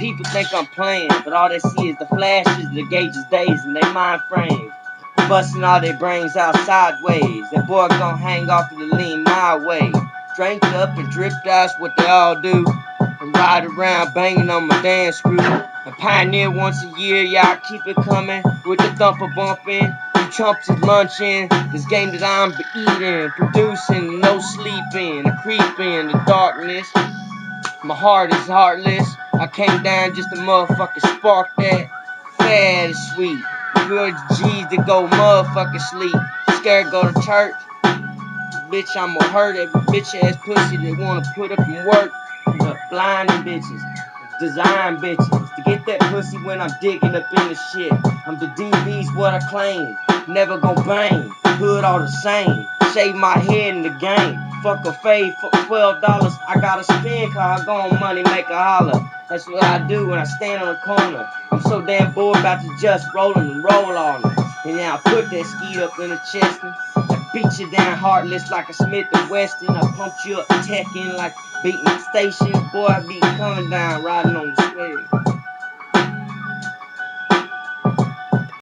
People think I'm playing, but all they see is the flashes, the gauges days, and they mind frames. Busting all their brains out sideways. That boy gon' hang off of the lean my way. Drank up and dripped, that's what they all do. And ride around banging on my dance screw. And pioneer once a year, y'all keep it coming. With the thumper bumping, you chumps is munching. This game that I'm eating, producing, no sleeping, creeping, the darkness. My heart is heartless. I came down just to motherfucking spark that. Fat and sweet. Good G's to go motherfucking sleep. Scared to go to church. Bitch, I'ma hurt every bitch ass pussy that wanna put up and work. The blinding bitches, design bitches. To get that pussy when I'm digging up in the shit. I'm the DB's what I claim. Never gon' bang. Hood all the same. Shave my head in the game. Fuck a fade for $12. I gotta spin cause I go on money, make a holler. That's what I do when I stand on the corner. I'm so damn bored about to just roll and roll on it. And then I put that ski up in the chest. I beat you down heartless like a Smith and Weston. I pumped you up teching like beating stations. Boy, I be coming down riding on the